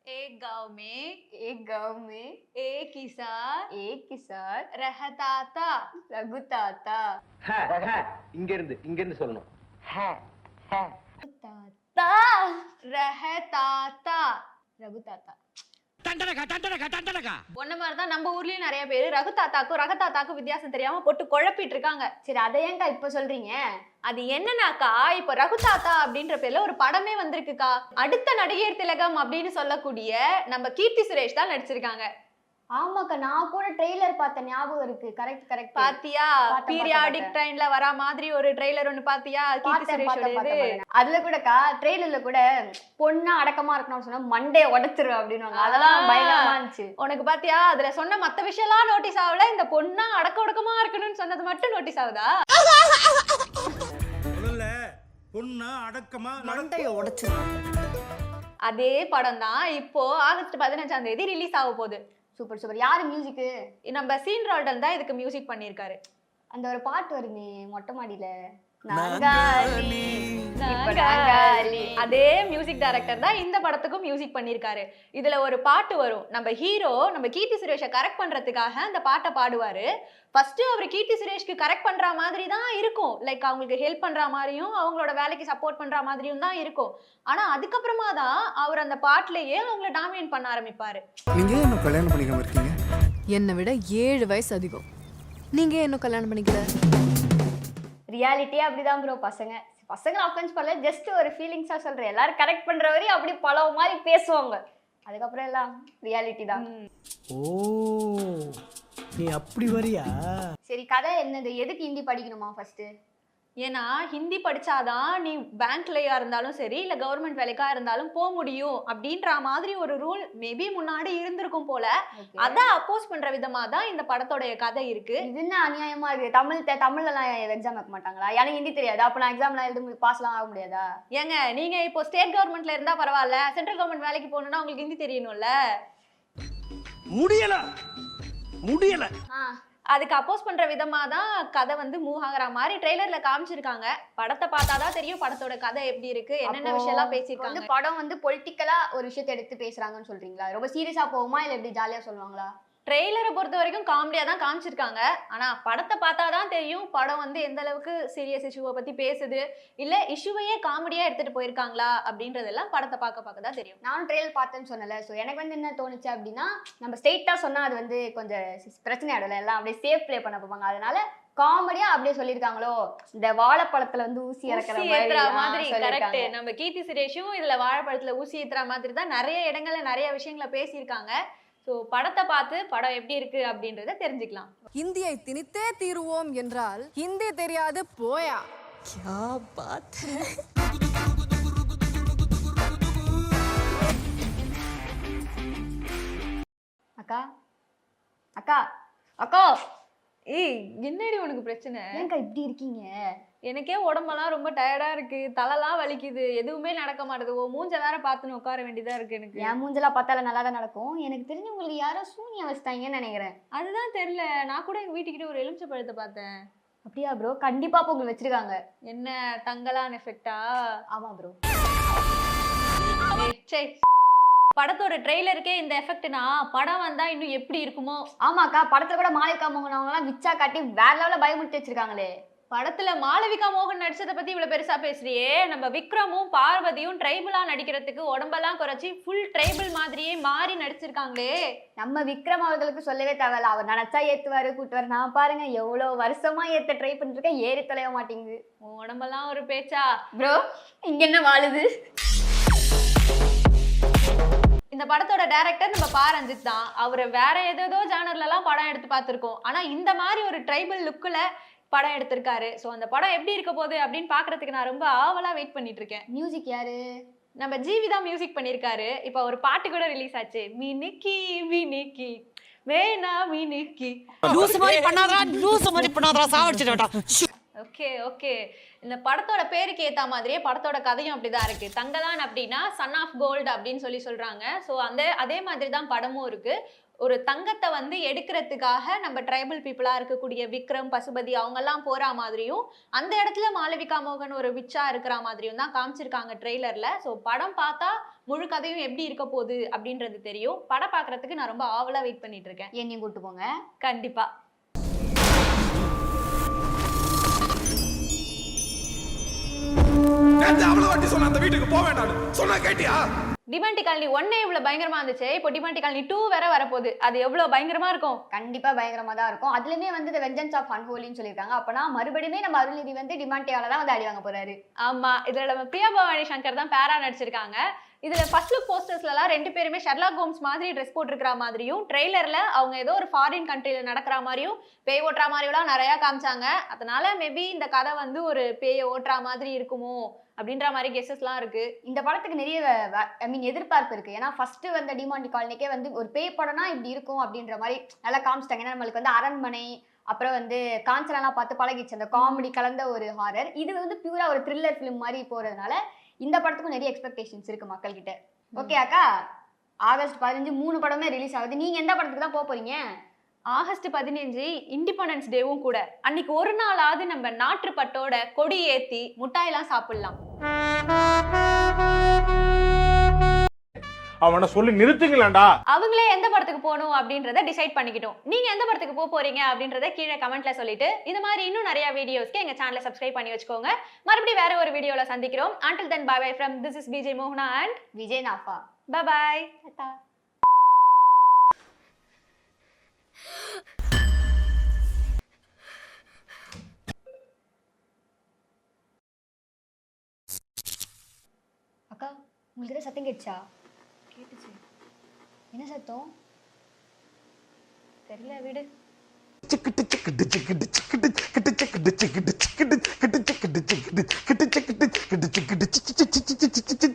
एक गांव में एक किसान रहता रघुता था இங்க இருந்து சொல்லணும். ता रहता रघुताता ஒன்ன மாதிரிதான் நம்ம ஊர்லயும் நிறைய பேரு ரகுதாத்தாக்கும் ரகதாத்தாக்கும் வித்தியாசம் தெரியாம போட்டு குழப்பிட்டு இருக்காங்க. சரி அதை ஏன்க்கா இப்ப சொல்றீங்க? அது என்னன்னாக்கா இப்ப ரகுதாத்தா அப்படின்ற பேர்ல ஒரு படமே வந்திருக்குக்கா. அடுத்த நடிகர் திலகம் அப்படின்னு சொல்லக்கூடிய நம்ம கீர்த்தி சுரேஷ் தான் நடிச்சிருக்காங்க. ஆமாக்கா, நான் கூட ட்ரெய்லர் பார்த்த ஞாபகம் இருக்கு. கரெக்ட் பாத்தியா? பீரியாடிக் ட்ரெயின்ல வரா மாதிரி ஒரு ட்ரெய்லர் ஒன்னு பாத்தியா? கீர்த்தி சுரேஷோடது. அதுல கூடக்கா ட்ரெய்லர்ல கூட பொண்ணா அடக்கமா இருக்கணும்னு சொன்னா மண்டைய உடைச்சிரு அப்படின்னுவாங்க. அதெல்லாம் பயங்கரமா இருந்துச்சு. உனக்கு பாத்தியா அதுல சொன்ன மத்த விஷயம் எல்லாம் நோட்டீஸ் ஆகல, இந்த பொண்ணா அடக்க ஒடுக்கமா இருக்கணும்னு சொன்னது மட்டும் நோட்டீஸ் ஆகுதா? பொண்ணா அடக்கமா மண்டைய உடைச்சிரு. அதே படம் தான் இப்போ ஆகஸ்ட் 15ஆம் தேதி ரிலீஸ் ஆக போகுது. சூப்பர். யாரு மியூசிக்கு? நம்ம சீன் ரால்டன் தான் இதுக்கு மியூசிக் பண்ணிருக்காரு. அந்த ஒரு பாட்டு வருமே மொட்டை மாடியில, அதே மியூசிக் டைரக்டர் தான் இந்த படத்துக்கும் மியூசிக் பண்ணிருக்காரு. இதுல ஒரு பாட்டு வரும், நம்ம ஹீரோ நம்ம கீர்த்தி சுரேஷை கரெக்ட் பண்றதுக்காக அந்த பாட்டை பாடுவாரு. ஃபர்ஸ்ட் அவர் கீர்த்தி சுரேஷ்க்கு கரெக்ட் பண்ற மாதிரி தான் இருக்கும், லைக் அவங்களுக்கு ஹெல்ப் பண்ற மாதிரியும் அவங்களோட வேலைக்கு சப்போர்ட் பண்ற மாதிரியும் தான் இருக்கும். ஆனா அதுக்கப்புறமா தான் அவர் அந்த பாட்டுலயே அவங்கள டாமினேட் பண்ண ஆரம்பிப்பாரு. நீங்க என்ன கல்யாணம் பண்ணிக்காம இருக்கீங்க? என்னை விட 7 வயசு அதிகம். நீங்க என்ன கல்யாணம் பண்ணிக்கல? ரியாலிட்டியே அப்படிதான் ப்ரோ. பசங்க அஃபென்ஸ் பண்ணல, ஜஸ்ட் ஒரு ஃபீலிங்ஸா சொல்றேன். எல்லாரும் கரெக்ட் பண்ற வரையும் அப்படி பல மாதிரி பேசுவாங்க, அதுக்கப்புறம் எல்லாம் ரியாலிட்டி தான். ஓ, நீ அப்படி வரியா? சரி, கதை என்னது? எதுக்கு ஹிந்தி படிக்கணுமா ஃபர்ஸ்ட்? ஏன்னா ஹிந்தி படிச்சாதான் நீ பேங்க்லயா இருந்தாலும் சரி இல்ல கவர்மெண்ட் வேலைக்கா இருந்தாலும் போக முடியும் அப்படின்ற மாதிரி ஒரு ரூல் மேபி முன்னாடி இருந்திருக்கும் போல. அத அப்போஸ் பண்ற விதமா தான் இந்த படத்தோட கதை இருக்கு. இது என்ன அநியாயமா இருக்கு? தமிழ்ல எல்லாம் எக்ஸாம் வைக்க மாட்டாங்களா? எனக்கு ஹிந்தி தெரியாது, அப்ப நான் எக்ஸாம்ல எழுத பாஸ் எல்லாம் ஆக முடியாதா? ஏங்க நீங்க இப்போ ஸ்டேட் கவர்மெண்ட்ல இருந்தா பரவாயில்ல, சென்ட்ரல் கவர்மெண்ட் வேலைக்கு போகணும்னா உங்களுக்கு ஹிந்தி தெரியணும்ல. முடியல. அதுக்கு அப்போஸ் பண்ற விதமா தான் கதை வந்து மூவ் ஆகுற மாதிரி ட்ரெய்லர்ல காமிச்சிருக்காங்க. படத்தை பார்த்தாதான் தெரியும் படத்தோட கதை எப்படி இருக்கு, என்னென்ன விஷயம் எல்லாம் பேசிருக்காங்க. படம் வந்து பொலிட்டிக்கலா ஒரு விஷயத்தை எடுத்து பேசுறாங்கன்னு சொல்றீங்களா? ரொம்ப சீரியஸா போகுமா இல்ல எப்படி ஜாலியா சொல்லுவாங்களா? ட்ரெய்லரை பொறுத்த வரைக்கும் காமெடியா தான் காமிச்சிருக்காங்க. ஆனா படத்தை பார்த்தாதான் தெரியும் படம் வந்து எந்த அளவுக்கு சீரியஸ் இஷ்யூவை பத்தி பேசுது, இல்ல இஷ்யூவையே காமெடியா எடுத்துட்டு போயிருக்காங்களா அப்படின்றதெல்லாம் படத்தை பார்க்க தான் தெரியும். நானும் ட்ரெய்லர் பார்த்தேன்னு சொன்னல, ஸோ எனக்கு வந்து என்ன தோணுச்சு அப்படின்னா, நம்ம ஸ்ட்ரெயிட்டா சொன்னா அது வந்து கொஞ்சம் பிரச்சனை ஆடல, எல்லாம் அப்படியே சேஃப் பிளே பண்ண போவாங்க. அதனால காமெடியா அப்படியே சொல்லியிருக்காங்களோ, இந்த வாழைப்பழத்துல வந்து ஊசி இறக்குற மாதிரி. கரெக்ட். நம்ம கீர்த்தி சுரேஷும் இதுல வாழைப்பழத்துல ஊசி ஏத்துற மாதிரி தான் நிறைய இடங்கள்ல நிறைய விஷயங்களை பேசியிருக்காங்க. ஸோ படத்தை பார்த்து படம் எப்படி இருக்கு அப்படின்றத தெரிஞ்சுக்கலாம். ஹிந்தியை திணித்தே தீருவோம் என்றால் ஹிந்தி தெரியாது போயா. क्या बात है. அக்கா அக்கா அக்கா, ஏய் என்னடி உனக்கு பிரச்சனை? ஏன்க்கா இப்படி இருக்கீங்க? எனக்கே உடம்பெல்லாம் ரொம்ப டயர்டா இருக்கு, தலைலாம் வலிக்குது, எதுவுமே நடக்க மாட்டேது. மூஞ்ச வேற பார்த்துன்னு உட்கார வேண்டியதா இருக்கு. எனக்கு என் மூஞ்செல்லாம் பார்த்தால நல்லா தான் நடக்கும். எனக்கு தெரிஞ்சு உங்களுக்கு யாரோ சூனியம் வச்சுட்டாங்கன்னு நினைக்கிறேன். அதுதான் தெரியல, நான் கூட எங்க வீட்டுக்கிட்ட ஒரு எலுமிச்சை பழத்தை பார்த்தேன். அப்படியா ப்ரோ? கண்டிப்பா இப்போ உங்களுக்கு வச்சிருக்காங்க. என்ன தங்கலான் எஃபெக்டா? ஆமா ப்ரோ. படத்தோட ட்ரெய்லருக்கே இந்த எஃபெக்ட்னா படம் வந்தா இன்னும் எப்படி இருக்குமோ? ஆமாக்கா, படத்துல கூட மாளிகா மோகன் அவங்க எல்லாம் விச்சா காட்டி வேற லெவல்ல பயமுறுத்தி வச்சிருக்காங்களே. படத்துல மாளவிகா மோகன் நடிச்சதை பத்தி இவ்வளவு பெருசா பேசுறியே. நம்ம விக்ரமும் பார்வதியும் ட்ரைபிளா நடிக்கிறதுக்கு உடம்பெல்லாம் குறைச்சி ஃபுல் ட்ரைபிள் மாதிரியே மாறி நடிச்சிருக்காங்களே. நம்ம விக்ரம் அவர்களுக்கு சொல்லவே தேவையில்ல, அவர் நினைச்சா ஏத்துவாரு கூட்டுவாரு. நான் பாருங்க எவ்வளவு வருஷமா ஏத்த ட்ரை பண்ணிருக்கேன், ஏறி தொலைய மாட்டேங்குது. உடம்பெல்லாம் ஒரு பேச்சா ப்ரோ? இங்க என்ன வாழுது? இந்த படத்தோட டைரக்டர் நம்ம ரஞ்சித் தான். அவரை வேற ஏதோ ஜானர்ல எல்லாம் படம் எடுத்து பார்த்திருக்கோம், ஆனா இந்த மாதிரி ஒரு ட்ரைபிள் லுக்ல படம் எடுத்திருக்காரு. ஸோ அந்த படம் எப்படி இருக்க போகுது அப்படின்னு பாக்குறதுக்கு நான் ரொம்ப ஆவலா வெயிட் பண்ணிட்டு இருக்கேன். மியூசிக் யாரு? நம்ம ஜிவி தான் மியூசிக் பண்ணிருக்காரு. இப்போ ஒரு பாட்டு கூட ரிலீஸ் ஆச்சு, மினிக்கி மினிக்கி வேணா மினிக்கி. ஓகே ஓகே, இந்த படத்தோட பேருக்கு ஏத்த மாதிரியே படத்தோட கதையும் அப்படிதான் இருக்கு. தங்கலான் அப்படின்னா சன் ஆஃப் கோல்டு அப்படின்னு சொல்றாங்க. ஸோ அதே மாதிரி தான் படமும் இருக்கு. ஒரு தங்கத்தை வந்து எடுக்கிறதுக்காக நம்ம ட்ரைபல் பீப்புளா இருக்கக்கூடிய விக்ரம், பசுபதி அவங்க எல்லாம் போற மாதிரியும், அந்த இடத்துல மாளவிகா மோகன் ஒரு விச்சா இருக்கிற மாதிரியும் தான் காமிச்சிருக்காங்க ட்ரெய்லர்ல. ஸோ படம் பார்த்தா முழு கதையும் எப்படி இருக்க போகுது அப்படின்றது தெரியும். படம் பார்க்கறதுக்கு நான் ரொம்ப ஆவலா வெயிட் பண்ணிட்டு இருக்கேன். என்னையும் கூட்டு போங்க. கண்டிப்பா. அவ்வளவு வாட்டி சொன்ன அந்த வீட்டுக்கு போக வேண்டாம் சொன்னா கேட்டியா? டிமாண்டி காலனி 1 இவ்வளவு பயங்கரமா இருந்துச்சு, இப்போ டிமாண்டி காலனி 2 வேற வரப்போகுது. அது எவ்வளவு பயங்கரமா இருக்கும்? கண்டிப்பா பயங்கரமா தான் இருக்கும். அதுலயுமே வந்து The Vengeance of Unholyன்னு சொல்லியிருக்காங்க. அப்பனா மறுபடியுமே நம்ம அருள்நிதி வந்து டிமாண்டியால தான் வந்து அடி வாங்க போறாரு. ஆமா, இதுல நம்ம பிரியா பவானி சங்கர் தான் பேரா நடிச்சிருக்காங்க. இதுல ஃபர்ஸ்ட் லுக் போஸ்டர்ஸ்லாம் 2 பேருமே ஷெர்லாக் ஹோம்ஸ் மாதிரி ட்ரெஸ் போட்டிருக்கிற மாதிரியும், ட்ரெய்லர்ல அவங்க ஏதோ ஒரு ஃபாரின் கண்ட்ரில நடக்கிற மாதிரியும் பேய் ஓட்டுற மாதிரிலாம் நிறைய காமிச்சாங்க. அதனால மேபி இந்த கதை வந்து ஒரு பேயை ஓட்டுற மாதிரி இருக்குமோ அப்படின்ற மாதிரி கெஸஸ்லாம் இருக்கு. இந்த படத்துக்கு நிறைய எதிர்பார்ப்பு இருக்கு. ஏன்னா ஃபர்ஸ்ட் வந்த டிமாண்டி காலனிக்கே வந்து ஒரு பேய் படம்னா இப்படி இருக்கும் அப்படின்ற மாதிரி நல்லா காமிச்சிட்டாங்க. ஏன்னா நம்மளுக்கு வந்து அரண்மனை, அப்புறம் வந்து காஞ்சனாலாம் பார்த்து பழகிச்சு, அந்த காமெடி கலந்த ஒரு ஹாரர். இது வந்து பியூரா ஒரு த்ரில்லர் ஃபிலிம் மாதிரி போறதுனால இந்த படத்துக்கும் நிறைய எக்ஸ்பெக்டேஷன்ஸ் இருக்கு மக்கள் கிட்ட. ஓகே அக்கா, ஆகஸ்ட் 15 3 படமே ரிலீஸ் ஆகுது. நீங்க எந்த படத்துக்கு தான் போக போறீங்க? ஆகஸ்ட் 15 இண்டிபெண்டன்ஸ் டேவும் கூட. அன்னைக்கு ஒரு நாளாவது நம்ம நாட்டுப்பட்டோட கொடி ஏத்தி முட்டாயெல்லாம் சாப்பிடலாம். அவனை சொல்லி நிறுத்துங்களேன்டா. அவங்களே எந்த படத்துக்கு போகணும் அப்படின்றத டிசைட் பண்ணிக்கிட்டோம். நீங்க எந்த படத்துக்கு போக போறீங்க அப்படின்றத கீழே கமெண்ட்ல சொல்லிட்டு, இது மாதிரி இன்னும் நிறைய வீடியோஸ்க்கு எங்க சேனலை சப்ஸ்கிரைப் பண்ணி வச்சுக்கோங்க. மறுபடியும் வேற ஒரு வீடியோல சந்திக்கிறோம். Until then, bye bye from this is BJ Mohana and Vijay Nafa. bye bye. Tata. அக்கா, உங்களுக்கு ஏதாவது சத்தம் கேட்டுச்சா? கேட்டுச்சு. என்ன சத்தம்? தெரியல, விடு. சிக்கிட்டு சிக்கிட்டு சிக்கிட்டு சிக்கிட்டு சிக்கிட்டு சிக்கிட்டு சிக்கிட்டு சிக்கிட்டு சிக்கிட்டு சிக்கிட்டு சிக்கிட்டு சிக்கிட்டு சிக்கிட்டு சிக்கிட்டு சிக்கிட்டு சிக்கிட்டு